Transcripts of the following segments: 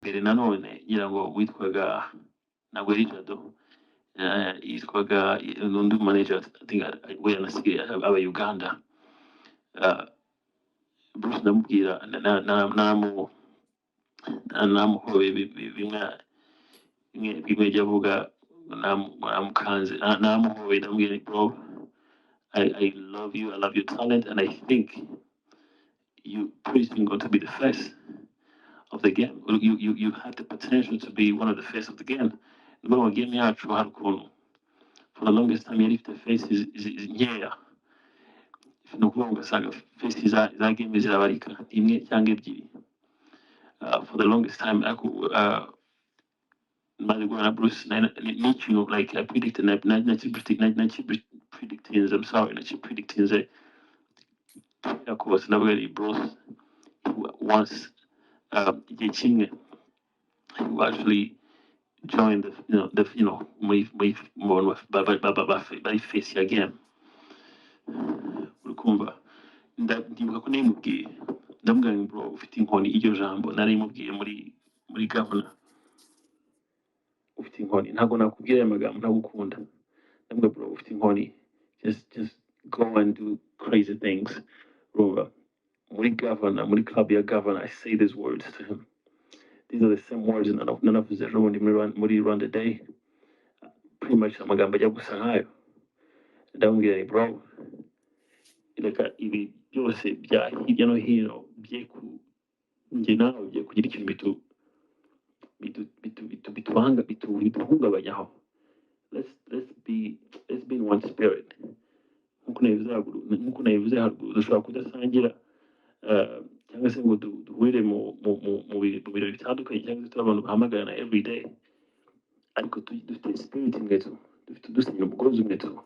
mbere nanone ngira ngo witwaga ntabwo yari Jado yitwaga n'undi manager I think we yanasigaye aba Uganda Bruce ndamubwira namuhoye bimwe jya avuga namukanze namuhoye ndamubwira bro I love you, I love your talent, and I think you pretty soon going to be the face of the game. You have the potential to be one of the face of the game. No, game yacu harukunu. For the longest time, if the face is yeah. If no kuvuga ugasanga face za game zirabarika imwe cyangwa ebyiri. For the longest time, Maligwana Bruce, you like I predicted, predicting. I'm sorry, not predicting the. Of course, never really Bruce once who actually joined my face again. Urukumva ndibuka ko nimubwiye ndamubwira ngo bro ufite inkoni iryo jambo nari mubwiye muri governor ufite inkoni ntago nakubwira aya magambo ntagukunda ndamubwira bro ufite inkoni just go and do crazy things bro muri governor muri club ya governor I say these words to him. These are the same words none of the rundi muri Rwanda Day pretty much amagambo ajya gusa nkayo ndamubwira bro reka ibi byose bya hirya no hino bye ku njye nawe bye kugira ikintu bituhungabanyaho. Let's be in one spirit. Nkuko nabivuze haruguru dushobora kudasangira cyangwa se ngo duhurire mu birori bitandukanye cyangwa se turi abantu bahamagarana every day ariko dufite spirit imwe tu dufite dusenyera umugozi umwe tu.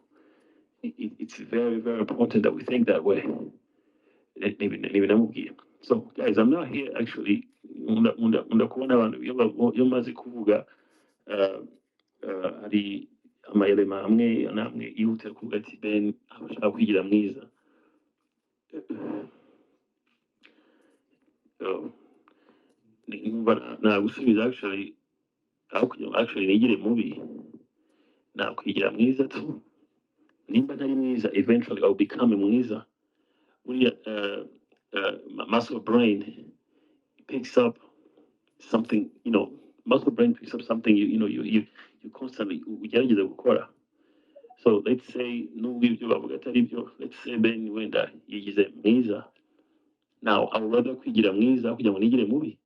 It's very, very important that we think that way. So, guys, I'm not here actually. Ndakubona abantu iyo maze kuvuga hari amayelema amwe namwe yihutira kuvuga ati Ben abashaka kwigira mwiza. Nagusubiza actually nigire mubi nakwigira mwiza tu. Nimba ntari mwiza eventually I'll become mwiza. Muscle brain picks up something, muscle brain picks up something you constantly ugerageza gukora. So let's say nubwo ibyo bavuga atari byo, let's say Ben wenda yigize mwiza. Now I would rather kwigira mwiza kugira ngo nigire mubi.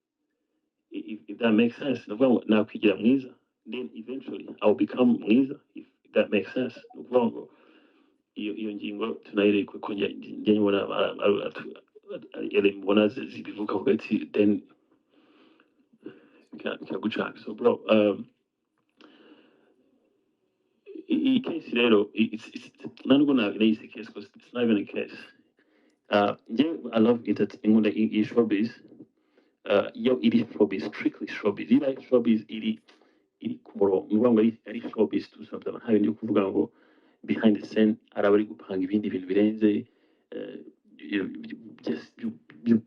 If that makes sense. Now kwigira mwiza, then eventually I'll become mwiza if that makes sense. Iyo ngingo tunayireka kuko njye mbona mbona zibivuga kuko ati then kagucaka. So bro iyi case rero ntabwo nayise case because it's not even a case. I love inkunda iyi showbiz yo iri showbiz strictly showbiz iri showbiz iri ku murongo ni ukuvuga ngo ari showbiz tu something nta bindi kuvuga ngo behind the scene arabari gupanga ibindi bintu birenze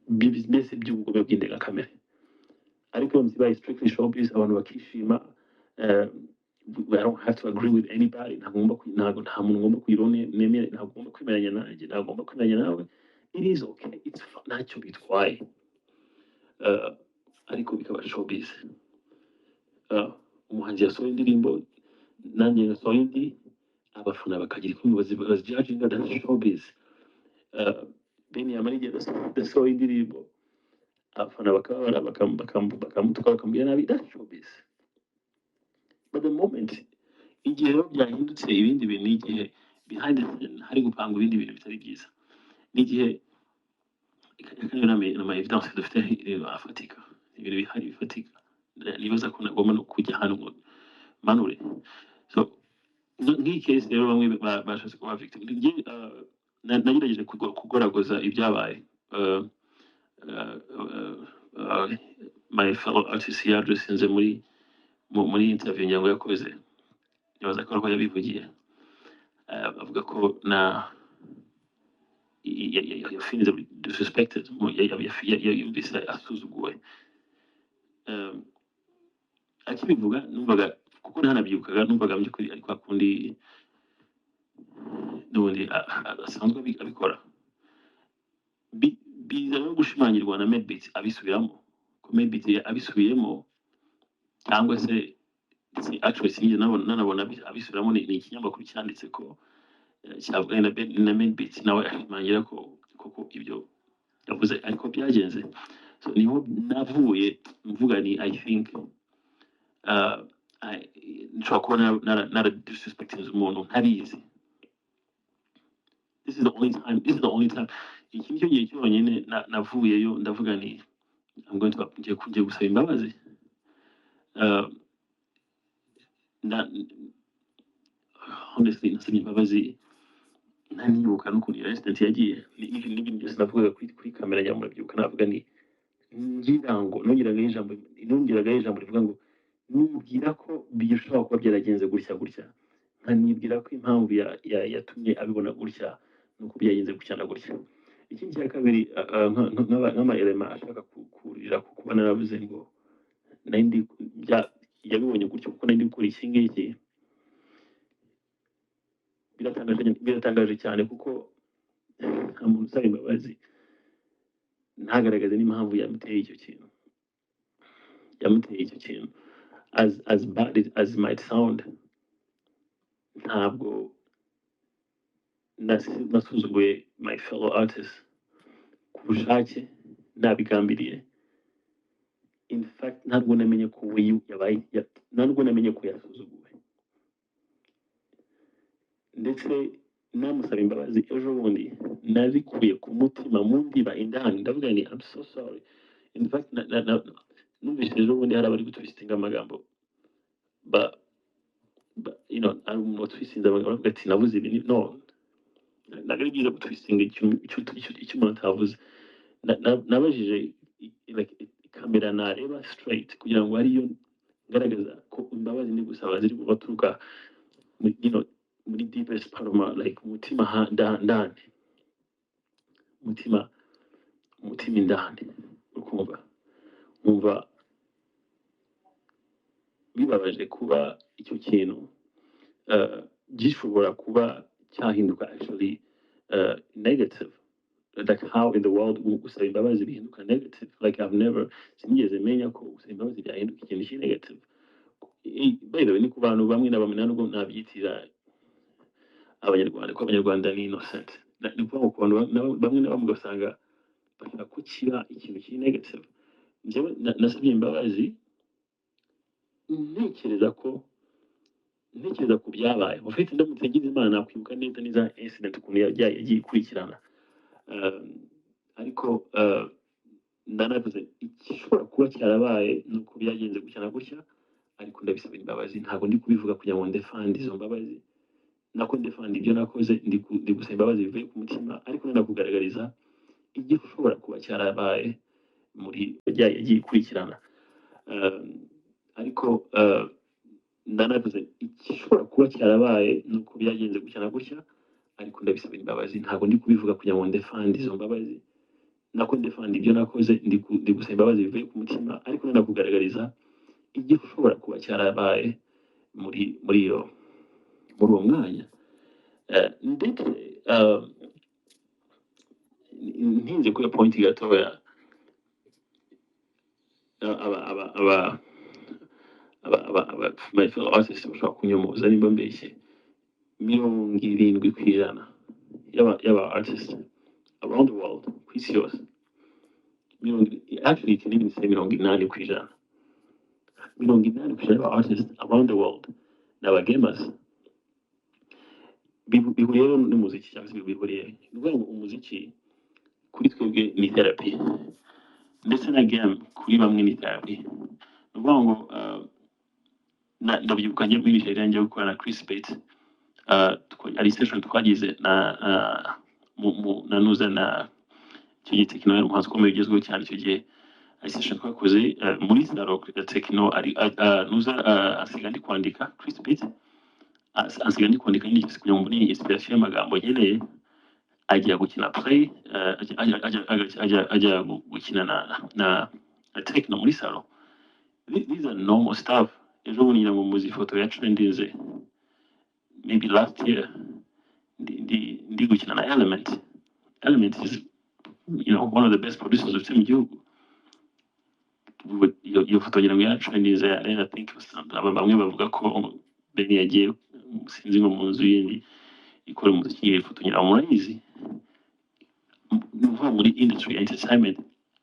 business by'ubugome bw'indengakamere ariko mzibaye strictly showbiz abantu bakishima. I don't have to agree with anybody. Nta muntu ngomba kwirone nemere nta ngomba kwimeranya nanjye nta ngomba kwimeranya nawe. It is okay, it's ntacyo bitwaye ariko bikaba showbiz. Umuhanzi yasohoye indirimbo nanjye nasohoye indi abafana bakagira ikumbi bazijudginga that showbiz. Ben yamara igihe dasohoye indirimbo abafana bakabara bakamutuka bakamubwira nabi that showbiz. But the moment igihe rero byahindutse ibindi bintu igihe behind the scene hari gupanga ibindi bintu bitari byiza n'igihe kandi nama evidence dufite afatika ibintu bihari bifatika nibaza ko nagomba no kujya hano ngo manure. So nk'iyi case rero bamwe bashatse kuba victim nagerageje kugoragoza ibyabaye. My fellow artist yadresinze muri interview nyango yakoze nibaza ko yabivugiye avuga ko na feelings disrespected yumvise asuzuguwe. akibivuga numvaga kuko ntanabyukaga numvaga by'ukuri ariko akundi n'ubundi asanzwe abikora biza no gushimangirwa na Medbit abisubiramo ko Medbit abisubiyemo cyangwa se actually sinjye nanabona abisubiramo ni ikinyamakuru cyanditse ko cyavuga na Medbit nawe ashimangira ko koko ibyo yavuze ariko byagenze so niho navuye mvuga ni I think nshobora kuba nara disrespecting umuntu ntabizi. This is the only time iki nicyo gihe cyonyine navuyeyo ndavuga ni ngiye gusaba imbabazi honestly nasabye imbabazi ntanibuka n'ukuntu iyo incident yagiye n'ibintu byose navugaga kuri kamera nyamurabyuka navuga ni nongeraga ijambo rivuga ngo nibwira ko bishobora kuba byaragenze gutya nkanibwira ko impamvu yatumye abibona gutya nuko byagenze gutya na gutya. Ikindi cya kabiri nk'ama-elema ashaka kurira ku kuba naravuze ngo yabibonye gutyo kuko nari gukora iki ngiki biratangaje cyane kuko nta muntu usaba imbabazi ntagaragaze n'impamvu yamuteye icyo kintu as bad as it might sound ntabwo nasuzuguye my fellow artists ku bushake nabigambiriye in fact ntabwo namenye ko yasuzuguwe ndetse namusaba imbabazi ejo bundi nazikuye ku mutima mu ndiba indani ndavuga ni I'm so sorry in fact numvise ejo bundi hari abari gutwistinga amagambo you know ari umuntu watwisinze amagambo ati navuze ibi no ntabwo ari byiza gutwistinga icyo umuntu atavuze nabajije kamera nareba straight kugira ngo ariyo ngaragaza ko imbabazi ndi gusaba ziri baturuka muri deepest part of my like umutima ndani umutima indani umva bibabaje kuba icyo kintu gishobora kuba cyahinduka actually negative like how in the world gusaba imbabazi bihinduka negative like I've never sinigeze menya ko gusaba imbabazi byahinduka ikintu ki negative by the way ni ku bantu bamwe na bamwe nubwo nabyitira abanyarwanda ko abanyarwanda ni innocent ni ukuvuga ko bamwe na bamwe ugasanga bashaka ko kiba ikintu ki negative njyewe nasabye imbabazi ntekereza ku byabaye ufite ndamutse ngize imana nakwibuka neza neza incident ukuntu yagiye ikurikirana ariko ndanavuze igishobora kuba cyarabaye nuko byagenze gutya na gutya ariko ndabisaba imbabazi ntabwo ndi kubivuga kugira ngo ndefande izo mbabazi nako ndefande ibyo nakoze ndi gusaba imbabazi bivuye ku mutima ariko nakugaragariza igishobora kuba cyarabaye muri yagiye ikurikirana ariko ndanavuze igishobora kuba cyarabaye nuko byagenze gutya na gutya ariko ndabisaba imbabazi ntabwo ndi kubivuga kugira ngo ndefande izo mbabazi nako ndefande ibyo nakoze ndi gusaba imbabazi bivuye ku mutima ariko nakugaragariza igishobora kuba cyarabaye muri uwo mwanya ndetse ntinze kuri point gatoya my fellow artists bashobora kunyomoza nimba mbeshye 70% y'aba artists around the world ku isi yose actually it even say 80% 80% y'aba artists around the world n'aba gamers bihuriye n'umuziki cyangwa se bihuriye ni ukuvuga ngo umuziki kuri twebwe ni therapy ndetse na game kuri bamwe ni therapy ni ukuvuga ngo ndabyibuka njye muri Nigeria njya gukora na Chris Bates ari session twagize na nuza na icyo gihe Tekno yari umuhanzi ukomeye ugezweho cyane icyo gihe ari session twakoze muri Zaro Tekno ari nuza asiga ndi kwandika Chris Bates asiga ndi kwandika nyine kugira ngo mbone inspiration y'amagambo nkeneye ajya gukina play ajya gukina na Tekno muri Zaro. These are normal stuff ejo bundi ngira ngo muzi ifoto ya trendinze maybe last year ndi gukina na Element is one of the best producers of mu gihugu. Iyo foto ngira ngo ya trendinze ya I think bamwe bavuga ko Beni yagiye sinzi ngo mu nzu yindi ikora umuziki. Iyo foto ngira ngo murayizi, nuva muri industry ya entertainment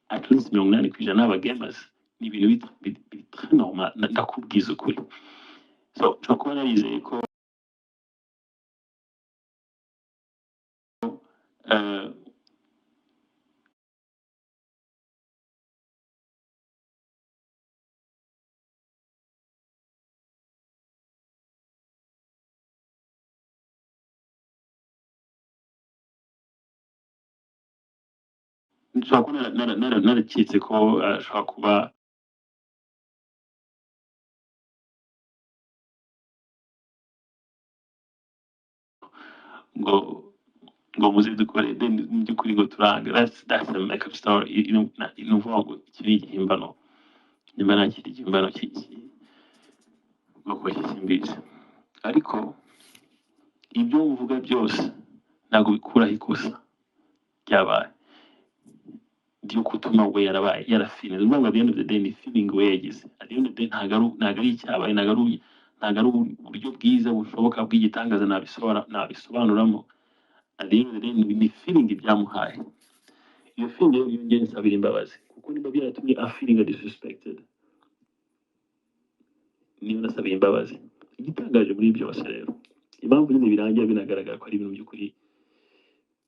at least 80% n'aba gamers. Ni ibintu bitari normal, ndakubwiza ukuri. So nshobora kuba narizeye ko nshobora kuba naraketse ko ashobora kuba ngo muze dukore then mu by'ukuri ngo turanga. That's a makeup story. Nuvuga ngo iki ni igihimbano, nimba nta kindi gihimbano ngo kuba kisimbizi. Ariko ibyo mvuga byose ntabwo bikuraho ikosa ryabaye ryo gutuma we yarabaye yarafine. Ni ukuvuga at the end of the day ni feeling we yagize. At the end of the day ntabwo ari icyabaye, ntabwo ari uburyo bwiza bushoboka bw'igitangaza nabisobanuramo. At the end of the day ni feeling byamuhaye. Iyo feeling rero yongeye nsabira imbabazi kuko niba byaratumye feeling disrespected, niyo nasabira imbabazi. Igitangaje muri byose rero, impamvu nyine birangira binagaragara ko ari ibintu by'ukuri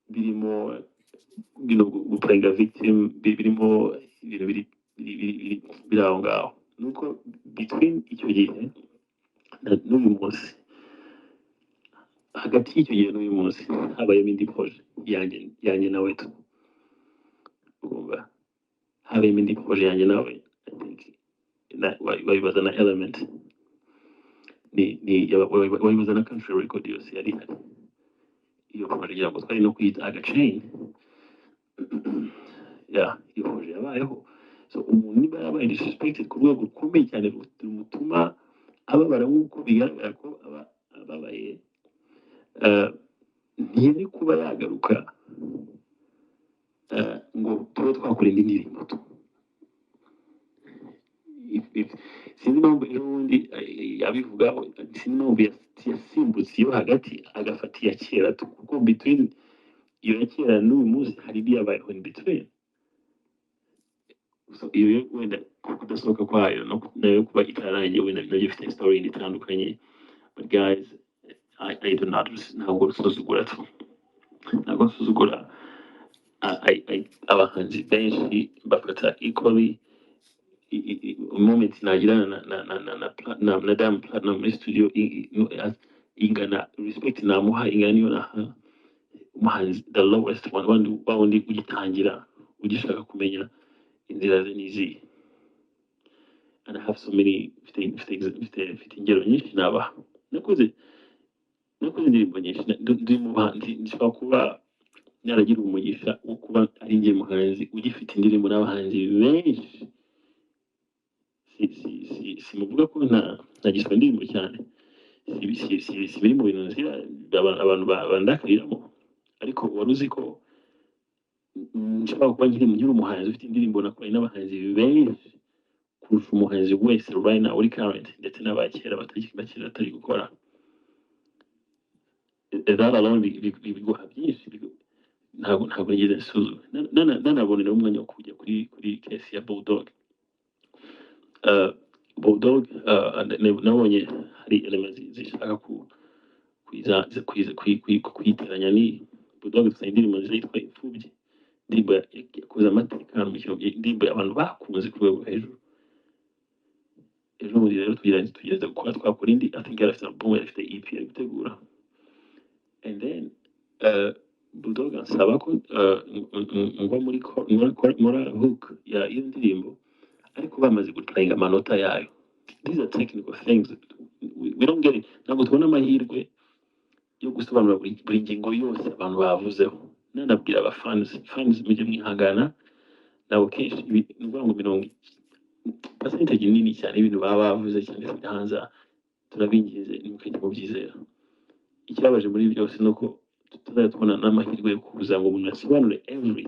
birimo guprenga victim, birimo ibintu biri aho ngaho. Nuko between icyo gihe n'uyu munsi, hagati y'icyo gihe n'uyu munsi habayemo indi proje yanjye nawe urumva, habayemo indi proje yanjye nawe I think wabibaza na Element, wabibaza na country record yose yari ihari. Iyo proje ngira ngo twari no kwita agachain. Iyo proje yabayeho. So umuntu niba yabaye disrespected ku rwego rukomeye cyane rumutuma ababara nk'uko bigaragara ko ababaye, ntiyari kuba yagaruka ngo tube twakora indi ndirimbo tu. Sinzi impamvu ejo bundi yabivugaho, sinzi impamvu yasimbutse iyo hagati agafata iya kera tu, kuko between iyo ya kera n'uyu munsi hari ibyabayeho in between. So iyo wenda kudasohoka kwayo nayo kuba itarangiye wenda nabyo bifite story itandukanye. But guys, I do not, ntabwo nsuzugura tu, ntabwo nsuzugura. Abahanzi benshi bafata equally moment nagirana na Diamond Platnumz muri studio ingana respect namuha ingana niyo naha umuhanzi the lowest one, wundi ugitangira ugishaka kumenya inzira ze n'izihe. And I have so many mfite ingero nyinshi nabaha. Nakoze indirimbo nyinshi, ndi muhanzi nshobora kuba naragira umugisha wo kuba ari njye muhanzi ugifite indirimbo n'abahanzi benshi. Simuvuga ko ntagiswa indirimbo cyane, si biri mu bintu nzira abantu bandakariramo, ariko wari uzi ko nshobora kuba nkiri umuhanzi ufite indirimbo nakoranye n'abahanzi benshi kurusha umuhanzi wese right now uri current, ndetse n'abakera batari gukora. That alone biguha byinshi. Ntabwo nigeze nsuzuma nanabonera umwanya wo kujya kuri case ya Bulldog. Bulldog nabonye hari elements zishaka kuyiteranya ni Bulldog. Dufite indirimbo zitwa Imfubyi, indirimbo yakoze amateka mu kintu, indirimbo abantu bakunze ku rwego hejuru. Ejo bundi rero tugeze gukora twakora indi, I think yarafite album, yarafite EP ari gutegura. And then Bulldog ansaba ko ngwa muri hook ya iyo ndirimbo, ariko bamaze gutanga amanota yayo. These are technical things we don't get it. Ntabwo tubona amahirwe yo gusobanura buri ngingo yose abantu bavuzeho. Nanabwira fans mujye mwihangana nabo kenshi ni ukuvuga ngo percentage nini cyane y'ibintu baba bavuze cyane se hanze turabingize nimukajya mubyizera ikibabaje muri byose nuko tutazajya tubona n'amahirwe yo kuza ngo umuntu asobanure every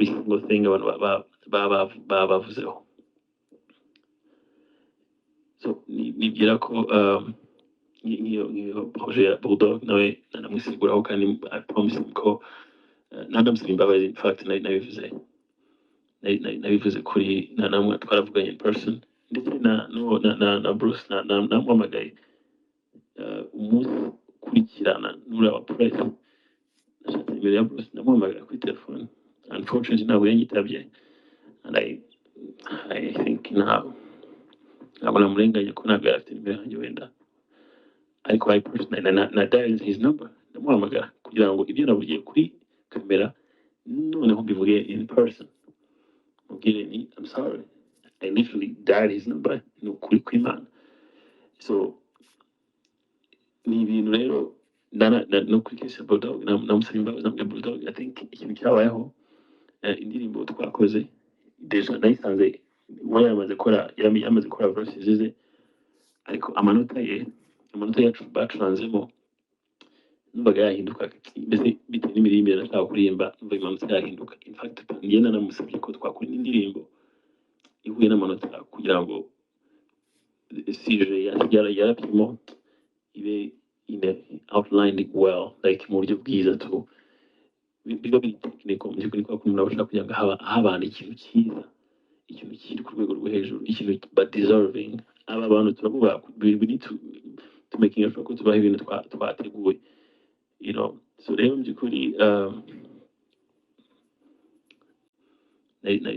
single thing abantu baba bavuzeho so nibwira ko nk'iyo projet ya Bulldog nawe nanamusiguraho kandi I promise ko nanamusaba imbabazi in fact nabivuze kuri namwe twaravuganye in person ndetse na Bruce namuhamagaye umunsi ukurikirana n'uriya press nashatse imbere ya Bruce namuhamagara kuri telefone unfortunately ntabwo yanyitabye and I think ntabwo namurenganya ko ntabwo yari afite nimero yanjye wenda ariko I personally na dial his number ndamuhamagara kugira ngo ibyo navugiye kuri kamera noneho mbivuge in person mubwire ni I'm sorry I literally dialed his number ni ukuri kw'Imana so ni ibintu rero no kuri kese Bulldog namusaba imbabazi nabwiye Bulldog I think ikintu cyabayeho indirimbo twakoze deja nayisanze yamaze gukora verses ze ariko amanota yacu bacuranzemo numvaga yahinduka mbese bitewe n'imiririmbire nashaka kuririmba numva amanota yahinduka in fact ngenda namusabye ko twakora indirimbo ihuye n'amanota kugira ngo sije yarapimo ibe outlined well like mu buryo bwiza tu biba biri technical mu by'ukuri ko umuntu abashaka kugira ngo habana ikintu cyiza ikintu kiri ku rwego rwo hejuru ikintu but deserving aba bantu turavuga we need to making sure ko tubaha ibintu twateguye you know so rero mu by'ukuri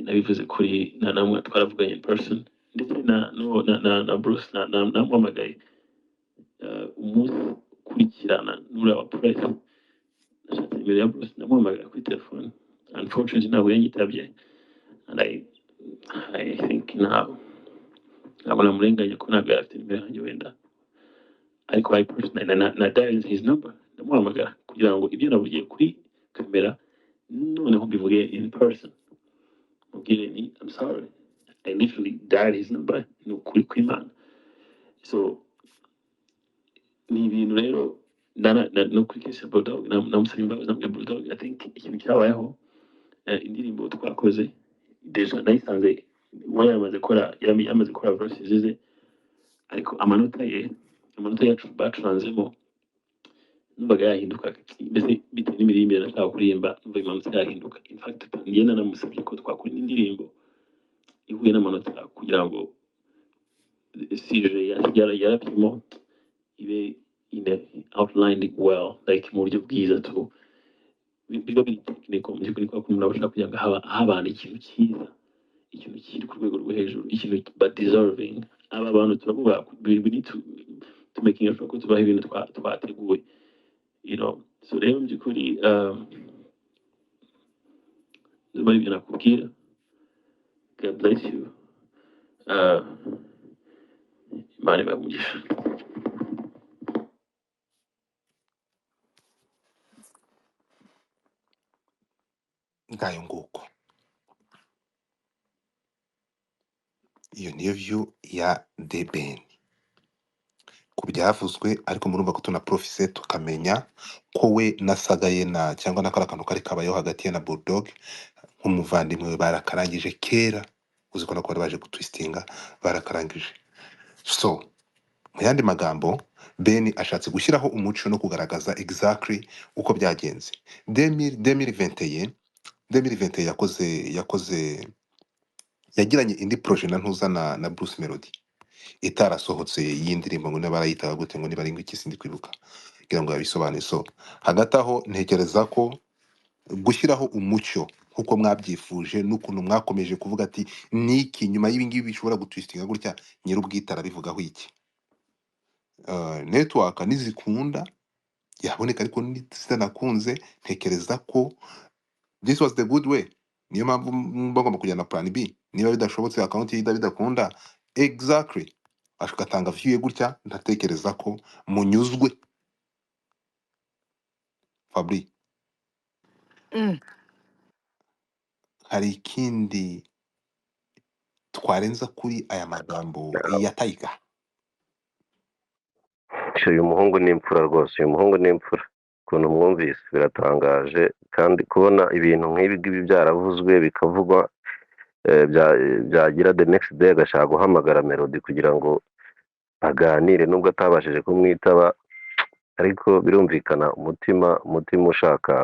nabivuze kuri namwe twaravuganye in person ndetse na Bruce namuhamagaye umunsi ukurikirana n'uriya press nashatse imbere ya Bruce namuhamagara kuri telefone unfortunately ntabwo yanyitabye and I think ntabwo namurenganya ko ntabwo yari afite nimero yanjye wenda ariko I personally na dial his number ndamuhamagara kugira ngo ibyo navugiye kuri kamera noneho mbivuge in person mubwire ni I'm sorry I literally dialed his number ni ukuri kw'Imana so ni ibintu rero no kuri kese Bulldog namusaba imbabazi nabwiye Bulldog I think ikintu cyabayeho indirimbo twakoze deja nayisanze yamaze gukora verses ze ariko amanota yacu bacuranzemo numvaga yahinduka mbese bitewe n'imiririmbire nashaka kuririmba numva amanota yahinduka in fact ngenda namusabye ko twakora indirimbo ihuye n'amanota kugira ngo sije yarapimo ibe outlined well like mu buryo bwiza tu biba biri technical mu by'ukuri ko umuntu abashaka kugira ngo habana ikintu cyiza ikintu kiri ku rwego rwo hejuru ikintu but deserving aba bantu turavuga we need to making sure ko tubaha ibintu twateguye you know so rero mu by'ukuri bari ibyo nakubwira God bless you Imana ibamugisha ngayo nguko iyo niyo view ya The Ben ku byavuzwe ariko murumva ko tunaprofise tukamenya ko we nasaga ye cyangwa nakora akantu kari kabayeho hagati ye na Bulldog nk'umuvandimwe we barakarangije kera uzi ko nako bari baje gutwistinga barakarangije so mu yandi magambo Ben ashatse gushyiraho umuco no kugaragaza exactly uko byagenze 2021 yakoze yagiranye indi projet na ntuza na Bruce Melody itarasohotse y'indirimbo ngo niba barayitaga gute ngo niba ari iki sindi kwibuka kugira ngo yabisobanure so hagati aho ntekereza ko gushyiraho umucyo nkuko mwabyifuje n'ukuntu mwakomeje kuvuga ati niki nyuma y'ibingibi bishobora gutwistinga gutya nyir'ubwite arabivugaho iki network nizikunda yaboneka ariko nizitanakunze ntekereza ko this was the good way niyo mpamvu bagomba kujyana plan B niba bidashobotse account ye bidakunda exactly ashakatanga view ye gutya ndatekereza ko munyuzwe Fabri Mm. hari ikindi twarenza kuri aya magambo ya Tayiga? uyu muhungu ni imfura rwose, uyu muhungu ni imfura. Ukuntu mwumvise biratangaje, kandi kubona ibintu nk'ibi ngibi byaravuzwe bikavugwa, byagira the next day agashaka guhamagara Melody kugira ngo aganire nubwo atabashije kumwitaba, ariko birumvikana umutima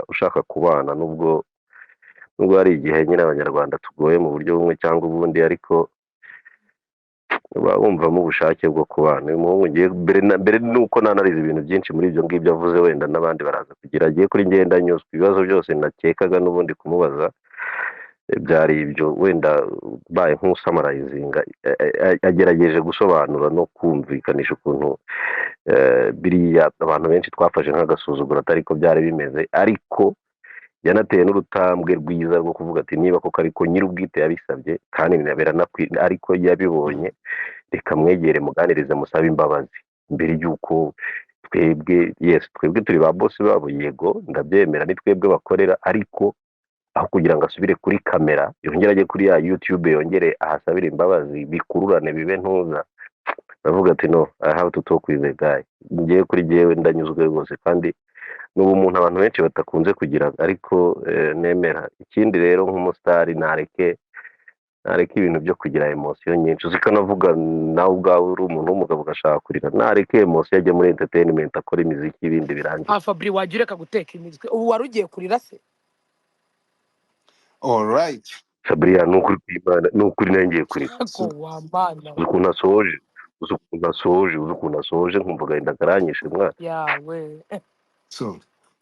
ushaka kubana, nubwo hari igihe nyine abanyarwanda tugoye mu buryo bumwe cyangwa ubundi, ariko uba wumvamo ubushake bwo kubana. Uyu muhungu ngiye mbere nuko nanarize ibintu byinshi muri ibyo ngibyo avuze, wenda n'abandi baraza kugira agiye kuri ngenda nyuzwe ibibazo byose nakekaga n'ubundi kumubaza byari ibyo, wenda baye nk'usamarayizinga agerageje gusobanura no kumvikanisha ukuntu biriya abantu benshi twafashe nk'agasuzuguro atari ko byari bimeze, ariko yanateye n'urutambwe rwiza rwo kuvuga ati niba koko ariko nyir'ubwite yabisabye kandi ariko yabibonye, reka mwegere muganirize musabe imbabazi mbere y'uko twebwe turi ba bosi babo, yego ndabyemera, ni twebwe bakorera, ariko aho kugira ngo asubire kuri kamera yongere ajye kuri ya YouTube yongere ahasabire imbabazi bikururane bibe ntuza, ndavuga ati no, I have to talk with the guy. Ngiye kuri jewe ndanyuzwe rwose, kandi n'ubu umuntu abantu benshi batakunze kugira, ariko nemera. Ikindi rero nk'umusitari nareke ibintu byo kugira emotion nyinshi, uzikanavuga nawe ubwawe uri umuntu w'umugabo ugashaka kurira, nareke emotion ajye muri entertainment akora imiziki ibindi birangiye. Fabri wagira ka guteka imitwe ubu warugiye kurira se? All right, Sabriya, nukuri nangiye kurira. Ko wambana ukuntu asoje nkumva agahinda karanyishe mwana yawe. so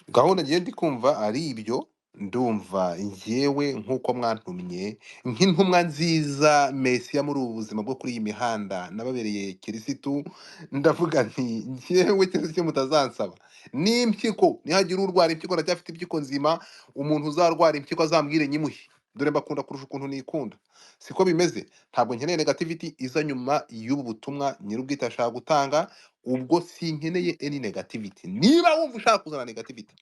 gahunda ngiye ndi kumva ari ibyo, ndumva njyewe nk'uko mwantumye nk'intumwa nziza mesiya muri ubu buzima bwo kuri iyi mihanda nababereye kirisitu, ndavuga nti njyewe kirisitu mutazansaba n'impyiko, nihagira urwara impyiko ndacyafite impyiko nzima, umuntu uzarwara impyiko azambwire nyimuhe, dore mbakunda kurusha ukuntu nikunda. Siko bimeze, ntabwo nkeneye negativity iza nyuma y'ubu butumwa nyir'ubwite ashaka gutanga, ubwo sinkeneye any negativity. Niba wumva ushaka kuzana negativity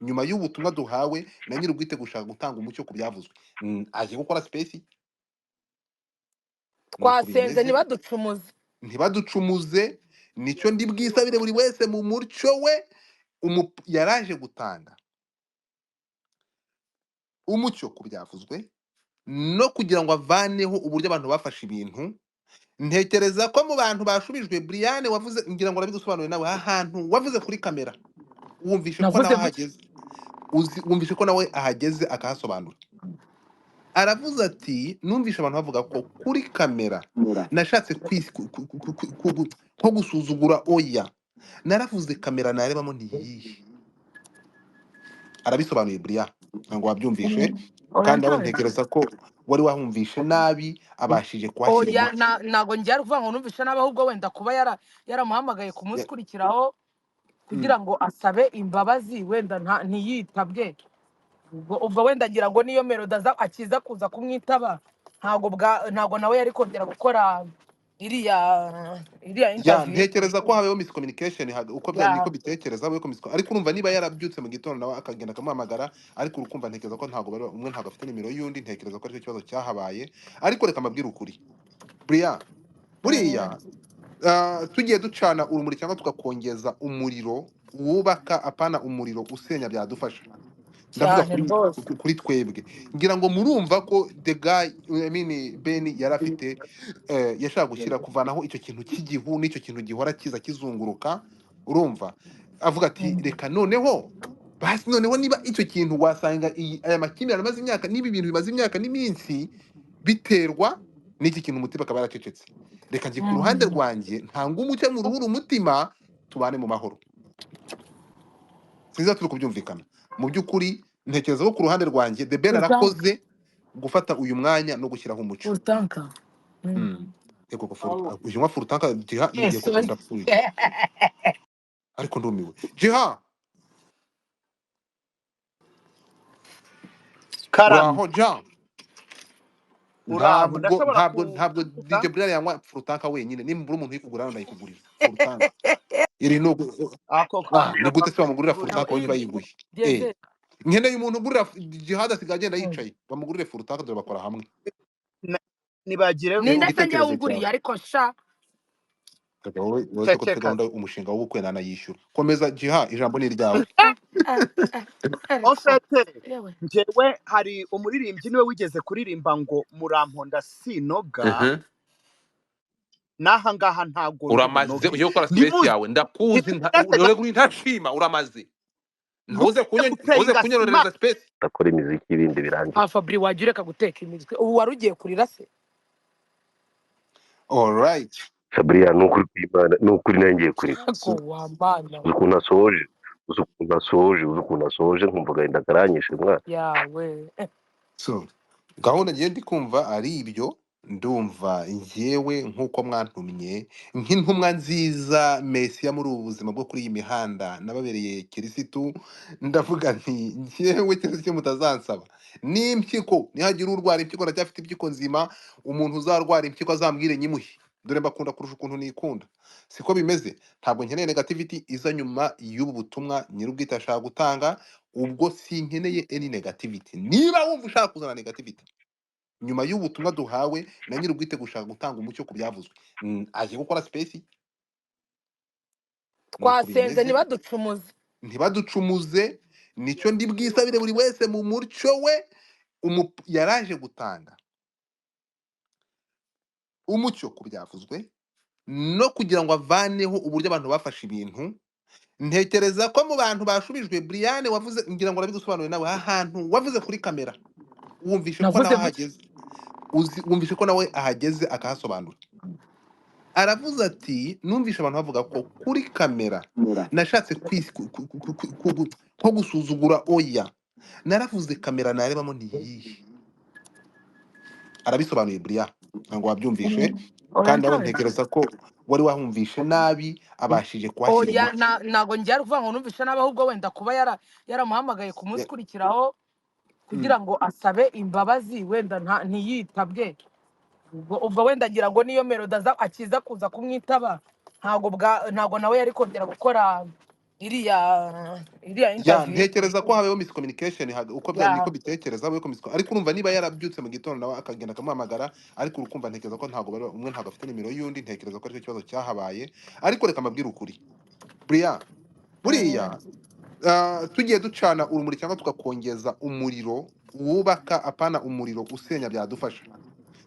nyuma y'ubutumwa duhawe na nyir'ubwite gushaka gutanga umucyo ku byavuzwe, aje gukora space, Twasenze ntibaducumuze, nicyo ndi bwisabire buri wese mu mucyo we. Yaraje gutanga umucyo ku byavuzwe no kugira ngo avaneho uburyo abantu bafashe ibintu. Ntekereza ko mu bantu bashubijwe Brian wavuze, ngira ngo arabigusobanure nawe, ahantu wavuze kuri kamera wumvishe ko nawe ahageze, wumvishe ko nawe ahageze akahasobanura. Aravuze ati numvishe abantu bavuga ko kuri kamera nashatse nko gusuzugura, oya, naravuze kamera narebamo ntiyihe. Arabisobanuye Brian, ntabwo wabyumvishe, kandi abo ntekereza ko wari wahumvishe nabi, abashije kuhashyira oya nago njya ruvuga ngo numvishe nabi, ahubwo wenda kuba yaramuhamagaye ku munsi ukurikiraho kugira ngo asabe imbabazi, wenda ntiyitabwe, ubwo wenda ngira ngo niyo Melody akiza kuza kumwitaba, ntabwo nawe yari kongera gukora iriya interview. Ntekereza ko habeho miscommunication, uko niko bitekereza, ariko urumva niba yarabyutse mu gitondo nawe akagenda akamuhamagara, ariko urukumva ntekereza ko ntabwo umwe ntabwo afite nimero y'undi, ntekereza ko aricyo kibazo cyahabaye. Ariko reka mbabwire ukuri Brian, buriya tugiye ducana urumuri cyangwa tukakongeza umuriro wubaka, apana umuriro usenya, byadufasha. Ndavuga kuri twebwe, ngira ngo murumva ko the guy Ben yari afite yashaka gushyira kuvanaho icyo kintu cy'igihu n'icyo kintu gihora kiza kizunguruka, urumva, avuga ati reka noneho basi, noneho niba icyo kintu wasanga aya makimbirane amaze imyaka, niba ibintu bimaze imyaka n'iminsi biterwa n'iki kintu, umutima akaba yaracecetse, reka njye ku ruhande rwanjye ntanga umucyo mu ruhuru umutima, tubane mu mahoro. Sinzi turi kubyumvikana. Mu by'ukuri ntekereza ko ku ruhande rwanjye The Ben arakoze gufata uyu mwanya no gushyiraho umucyo. Urutanka Yego gufura uyu mwa furutanka Jiha igiye kugenda pfuye, ariko ndumiwe. Jiha uraho Jiha? Ntabwo DJ Brian yanywa furutanka wenyine, nimbura umuntu yikugura ndayikugurira furutanka iri no ni gute se bamugurira furutanka wonyine bayiguye? Nkeneye umuntu ugurira Jihad asigaye agenda yicaye, bamugurire furutanka dore bakora hamwe. nibagire ni ndetse njye igitekerezo wunguriye cyawe ariko sha wowe ko dufite ceceka gahunda umushinga w'ubukwe nanayishyura komeza jiha ijambo ni iryawe ofete yewe njyewe hari umuririmbyi niwe wigeze kuririmba ngo muramponda sinoga n'aha ngaha ntago ndi uramaze bunoge ugiye gukora space ndimuzi yawe ndakuzi ntitugeze uri ntashima uramaze ntuze guplayinga sima kunyororeza space ndakora imiziki ibindi birangiye ah Fabri wagira reka guteka imitwe ubu wari ugiye kurira se alright Sabriya nukuri kw'Imana nukuri nangiye kurira ko wambana uzi ukuntu asoje nkumva agahinda karanyishe mwana yawe so gahunda ngiye ndi kumva ari ibyo ndumva njyewe nk'uko mwantumye nk'intumwa nziza mesiya muri ubu buzima bwo kuri iyi mihanda nababereye kirisitu ndavuga nti njyewe kirisitu mutazansaba n'impyiko nihagira urwara impyiko ndacyafite impyiko nzima umuntu uzarwara impyiko azambwire nyimuhe dore mbakunda kurusha ukuntu nikunda siko bimeze ntabwo nkeneye negativity iza nyuma y'ubu butumwa nyir'ubwite ashaka gutanga ubwo sinkeneye any negativity niba wumva ushaka kuzana negativity nyuma y'ubutumwa duhawe na nyir'ubwite gushaka gutanga umucyo ku byavuzwe aje gukora space nuko twasenze bimeze ntibaducumuze ntibaducumuze nicyo ndi bwisabire buri wese mu mucyo we yaraje gutanga umucyo ku byavuzwe no kugira ngo avaneho uburyo abantu bafashe ibintu ntekereza ko mu bantu bashubijwe Brian wavuze ngira ngo arabigusobanurire nawe ahantu wavuze kuri kamera wumvishe ko nawe ahageze wumvishe ko nawe ahageze akahasobanura aravuze ati numvishe abantu bavuga ko kuri kamera nashatse nko gusuzugura oya naravuze kamera narebamo ntiyihe arabisobanuye Brian ntabwo wabyumvishe kandi nawe ntekereza ko wari wahumvishe nabi abashije kuhashyira oya ntago njya ruvuga ngo numvishe nabi ahubwo wenda kuba yaramuhamagaye ku munsi ukurikiraho kugira ngo asabe imbabazi wenda ntiyitabwe ubwo wenda agira ngo niyo melody akiza kuza kumwitaba ntabwo nawe yari kongera gukora iriya interview ntekereza ko habayeho miscommunication uko niko bitekereza ariko urumva niba yarabyutse mu gitondo nawe akagenda akamuhamagara ariko urukumva ntekereza ko ntabwo umwe ntabwo afite nimero y'undi ntekereza ko aricyo kibazo cyahabaye ariko reka mbabwire ukuri buriya tugiye ducana urumuri cyangwa tukakongeza umuriro wubaka apana umuriro usenya byadufasha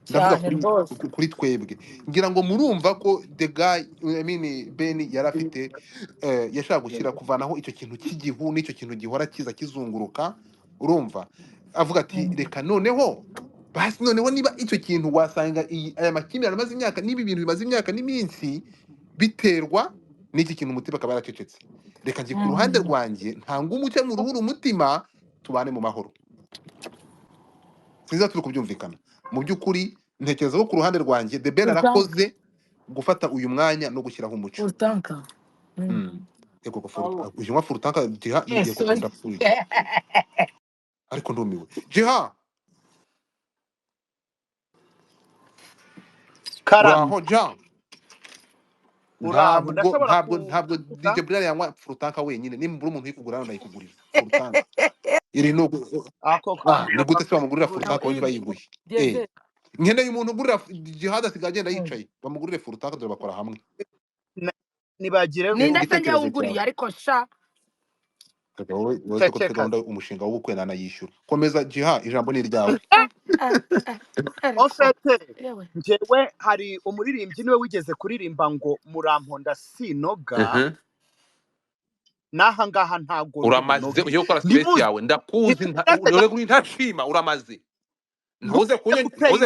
ndavuga kuri twebwe ngira ngo murumva ko the guy Ben yari afite yashaka gushyira kuvanaho icyo kintu cy'igihu n'icyo kintu gihora kiza kizunguruka urumva avuga ati reka noneho basi noneho niba icyo kintu wasanga aya makimbirane amaze imyaka n'ibi bintu bimaze imyaka n'iminsi biterwa n'iki kintu umutima akaba yaracecetse reka njye ku ruhande rwanjye ntanga umucyo mu ruhuru umutima tubane mu mahoro sinzi turi kubyumvikana mu by'ukuri ntekereza ko ku ruhande rwanjye The Ben arakoze gufata uyu mwanya no gushyiraho umuco yego uyu mwa furutanka jiha yego ndapfuye ariko ndumiwe jiha uraho Jean ntabwo DJ Byari yanywa furutanka wenyine nimbura umuntu yikugura ndayikugurira furutanka iri no ni gute se bamugurira furutanka wonyine bayiguye nkeneye umuntu ugurira jihad asigaye agenda yicaye bamugurire furutanka dore bakora hamwe nibagire ni ndetse njye wunguriye ariko sha wowe ko dufite gahunda umushinga w'ubukwe nanayishyura komeza jiha ijambo ni iryawe ofete njyewe hari umuririmbyi niwe wigeze kuririmba ngo muramponda sinoga n'aha ngaha ntago uramaze ugiye gukora space yawe ndakuzi uri ntashima uramaze ntuze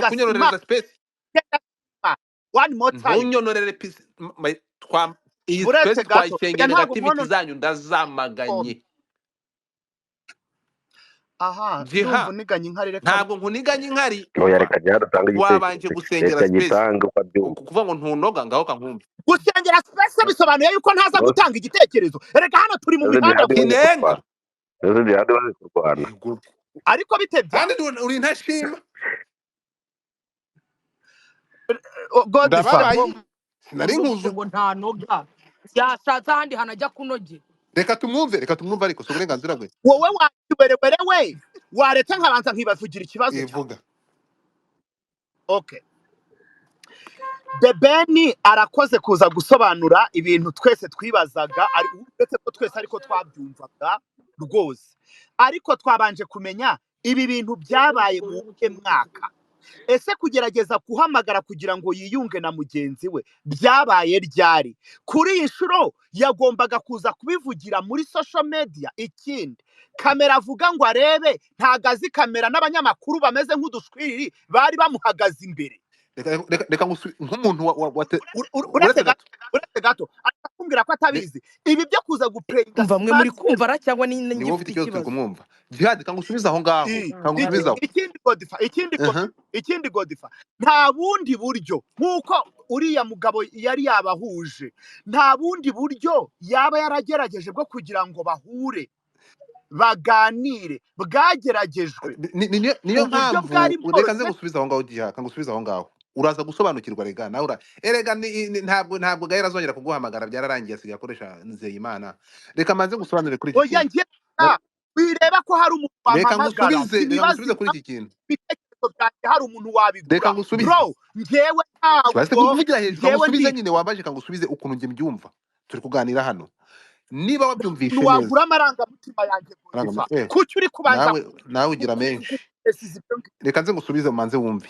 kunyororeza space one more time ntunyonorere iyi space twayisengera negativity zanyu ndazamaganye aha ndumva uniganye inkari reka ntabwo nkuniganye inkari reka Aratanga wabanje gusengera space kuvuga ngo ntunoga ngaho kankumbi gusengera space bisobanuye yuko ntaza gutanga igitekerezo reka hano turi mu mihanda kinenga ariko bitebye kandi uri ntashima Godfather sinari nkuzu ngo nta noga yashatse ahandi hanajya kunoge reka tumwumve ariko si uburenganzira bwe wowe wakiwerewere we waretse nkabanza nkibavugira ikibazo ivuga okay The Ben arakoze kuza gusobanura ibintu twese twibazaga uretse ko twese ariko twabyumvaga rwose, ariko twabanje kumenya ibi bintu byabaye mu wuhe mwaka. Ese kugerageza guhamagara kugira ngo yiyunge na mugenzi we byabaye ryari? Kuri iyi nshuro yagombaga kuza kubivugira muri social media. Ikindi, kamera avuga ngo arebe ntago azi kamera, n'abanyamakuru bameze nk'udushwiriri bari bamuhagaze imbere. reka nk'umuntu uretse gato atakumbwira ko atabizi ibi byo kuza guplayinga mva muri kumva cyangwa ni wowe n'ingifite ufite ikibazo ikibazo kumwumva jihad reka ngusubize aho ngaho ikindi Godifa nta bundi buryo nk'uko uriya mugabo yari yabahuje, nta bundi buryo yaba yaragerageje bwo kugira ngo bahure baganire bwageragejwe. niyo mpamvu reka nze gusubiza aho ngaho jihad ngusubiza aho ngaho uraza gusobanukirwa rega nawe erega ntabwo gahera azongera kuguhamagara byararangiye asigaye akoresha Nzeyimana. Reka manze gusobanurire kuri iki kintu wireba ko hari umuntu wahamagara. Reka ngusubize kuri iki kintu bitekerezo byanjye hari umuntu wabigura. Reka ngusubize bro njyewe ntabwo kuvugira hejuru ngusubize nyine wambaje kangusubize ukuntu njye mbyumva turi kuganira hano niba wabyumvishe neza wagura amarangamutima yanjye kuki uri kubanza nawe ugira menshi. Reka nze ngusubize manze wumve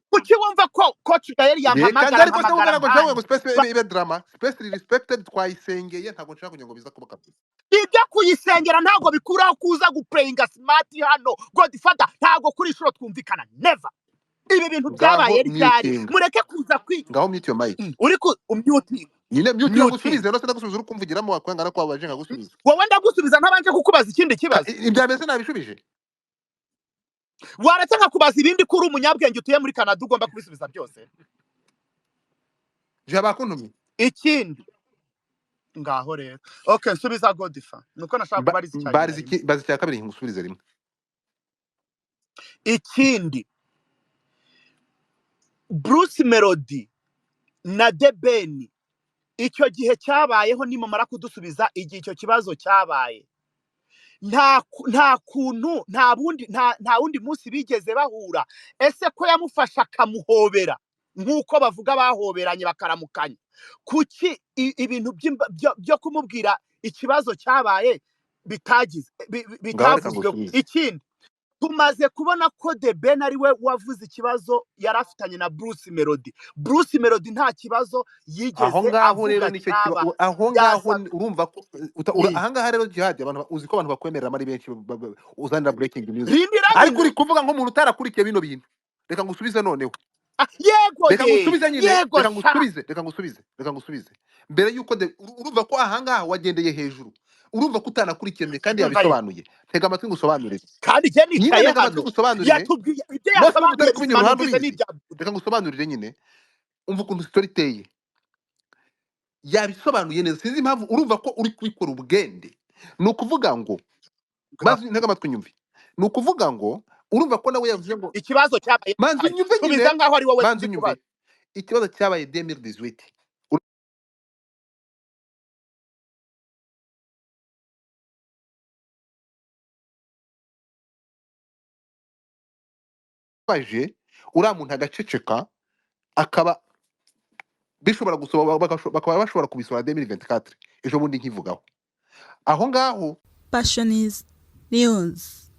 kuki wumva ko coach Byari yampamagara ariko ndabona ngo jawe ngo space ibe drama space respected twayisengeye ntabwo nshaka kugira ngo biza kuba kabisa. Ibyo kuyisengera ntabwo bikuraho kuza guplayinga smart hano Godfather ntabwo kuri ishuro twumvikana never. Ibi bintu byabaye ryari mureke kuza ngaho mute your mic uri ku mute nyine mute gusubiza no ndagusubiza uri kumvugiramo wakwangana kwa baje ngagusubiza wowe ndagusubiza ntabanje kukubaza ikindi kibazo ibya mbese nabishubije waratanga kubaza ibindi kuri umunyabwenge utuye muri Canada ugomba kubisubiza byose. Je bakuntumye ikindi ngaho rero okay nsubiza Godifa nuko nashaka kubariza icyayi bazi cya kabiri ngusubirize rimwe. Ikindi Bruce Melody na The Ben icyo gihe cyabayeho nimumara kudusubiza igihe icyo kibazo cyabaye nta kuntu nta wundi munsi bigeze bahura. Ese ko yamufasha akamuhobera nk'uko bavuga bahoberanye bakaramukanya kuki ibintu byo kumubwira ikibazo cyabaye bitavuzwe. Ikindi tumaze kubona ko The Ben ari we wavuze ikibazo yarafitanye na Bruce Melody. Bruce Melody nta kibazo yigeze aho ngaho rero nicyo aho ngaho urumva ko aha ngaha rero jihad abantu uzi ko abantu bakwemerera ari benshi uzanira breaking news ariko uri kuvuga ngo umuntu utarakurikiye bino bintu. Reka ngusubize noneho yego reka ngusubize nyine reka ngusubize mbere yuko urumva ko aha ngaha wagendeye hejuru urumva ko utanakurikiranye kandi yabisobanuye. Tega amatwi ngusobanurire kandi je nicaye hano yatubwiye ibyo yasobanuriye. Reka ngusobanurire nyine umva ukuntu story iteye yabisobanuye neza. Sinzi impamvu urumva ko uri kubikora ubwende. Ni ukuvuga ngo bazi ntega amatwi nyumve. Ni ukuvuga ngo urumva ko nawe yavuze ngo ikibazo cyabaye manzi nyumve nyine ngaho ari wowe manzi nyumve ikibazo cyabaye 2018 baje uriya muntu agaceceka akaba bishobora gusoba bakaba bashobora kubisora 2024 ejo bundi nkivugaho aho ngaho Passion News.